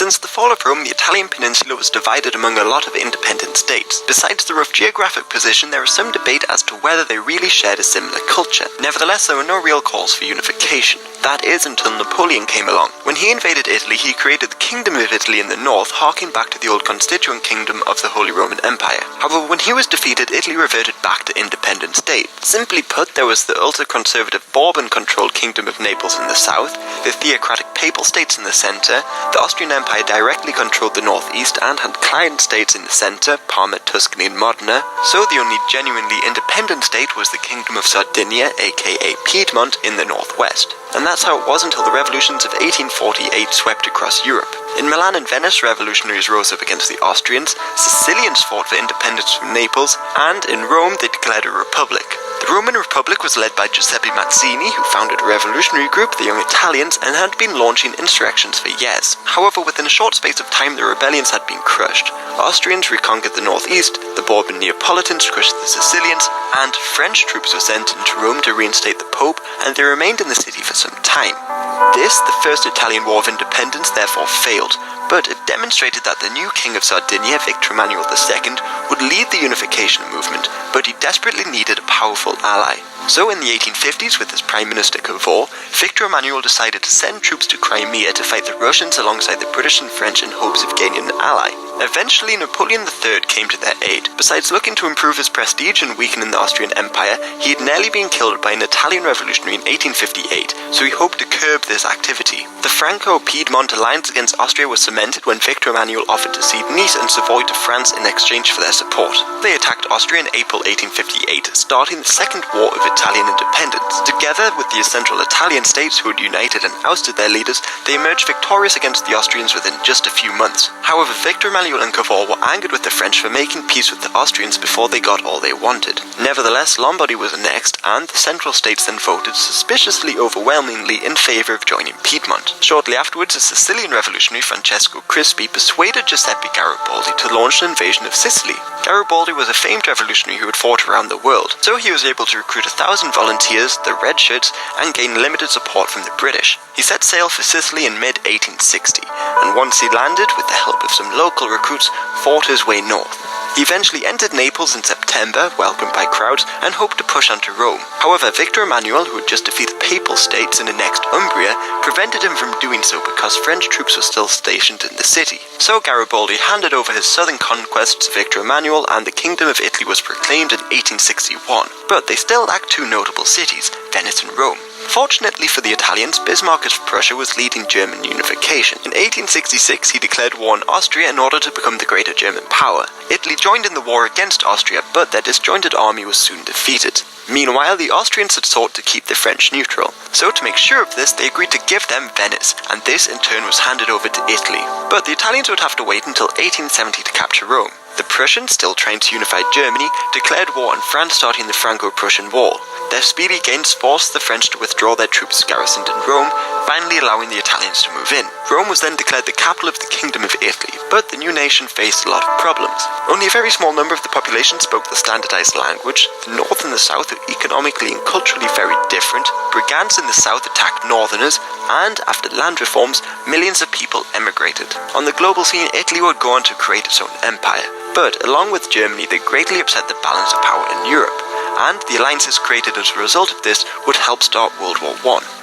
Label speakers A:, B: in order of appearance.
A: Since the fall of Rome, the Italian peninsula was divided among a lot of independent states. Besides the rough geographic position, there was some debate as to whether they really shared a similar culture. Nevertheless, there were no real calls for unification. That is until Napoleon came along. When he invaded Italy, he created the Kingdom of Italy in the north, harking back to the old constituent kingdom of the Holy Roman Empire. However, when he was defeated, Italy reverted back to independent state. Simply put, there was the ultra-conservative Bourbon-controlled Kingdom of Naples in the south, the theocratic Papal States in the centre, the Austrian Empire directly controlled the northeast and had client states in the centre, Parma, Tuscany and Modena, so the only genuinely independent state was the Kingdom of Sardinia, aka Piedmont, in the northwest. And that's how it was until the revolutions of 1848 swept across Europe. In Milan and Venice, revolutionaries rose up against the Austrians, Sicilians fought for independence from Naples, and in Rome they declared a republic. The Roman Republic was led by Giuseppe Mazzini, who founded a revolutionary group, the Young Italians, and had been launching insurrections for years. However, within a short space of time, the rebellions had been crushed. Austrians reconquered the northeast, the Bourbon Neapolitans crushed the Sicilians, and French troops were sent into Rome to reinstate the Pope, and they remained in the city for some time. This, the First Italian War of Independence, therefore failed, but it demonstrated that the new King of Sardinia, Victor Emmanuel II, would lead the unification movement, but he desperately needed a powerful ally. So in the 1850s, with his Prime Minister Cavour, Victor Emmanuel decided to send troops to Crimea to fight the Russians alongside the British and French in hopes of gaining an ally. Eventually, Napoleon III came to their aid. Besides looking to improve his prestige and weakening the Austrian Empire, he had nearly been killed by an Italian revolutionary in 1858, so he hoped to curb this activity. The Franco-Piedmont alliance against Austria was cemented when Victor Emmanuel offered to cede Nice and Savoy to France in exchange for their support. They attacked Austria in April 1858, starting the Second War of Italian Independence. Together with the Central Italian states who had united and ousted their leaders, they emerged victorious against the Austrians within just a few months. However, Victor Emmanuel and Cavour were angered with the French for making peace with the Austrians before they got all they wanted. Nevertheless, Lombardy was annexed, and the Central States then voted suspiciously overwhelmingly in favour of joining Piedmont. Shortly afterwards, a Sicilian revolutionary, Francesco Crispi, persuaded Giuseppe Garibaldi to launch an invasion of Sicily. Garibaldi was a famed revolutionary who had fought around the world, so he was able to recruit 1,000 volunteers, the Red Shirts, and gain limited support from the British. He set sail for Sicily in mid-1860, and once he landed, with the help of some local recruits, fought his way north. He eventually entered Naples in September, welcomed by crowds, and hoped to push on to Rome. However, Victor Emmanuel, who had just defeated Papal States and annexed Umbria, prevented him from doing so because French troops were still stationed in the city. So Garibaldi handed over his southern conquests to Victor Emmanuel, and the Kingdom of Italy was proclaimed in 1861. But they still lacked two notable cities, Venice and Rome. Fortunately for the Italians, Bismarck of Prussia was leading German unification. In 1866, he declared war on Austria in order to become the greater German power. Italy joined in the war against Austria, but their disjointed army was soon defeated. Meanwhile, the Austrians had sought to keep the French neutral. So to make sure of this, they agreed to give them Venice, and this in turn was handed over to Italy. But the Italians would have to wait until 1870 to capture Rome. The Prussians, still trying to unify Germany, declared war on France, starting the Franco-Prussian War. Their speedy gains forced the French to withdraw their troops garrisoned in Rome, finally allowing the Italians to move in. Rome was then declared the capital of the Kingdom of Italy, but the new nation faced a lot of problems. Only a very small number of the population spoke the standardized language. The north and the south were economically and culturally very different. Brigands in the south attacked northerners, and after land reforms, millions of people emigrated. On the global scene, Italy would go on to create its own empire. But along with Germany, they greatly upset the balance of power in Europe, and the alliances created as a result of this would help start World War I.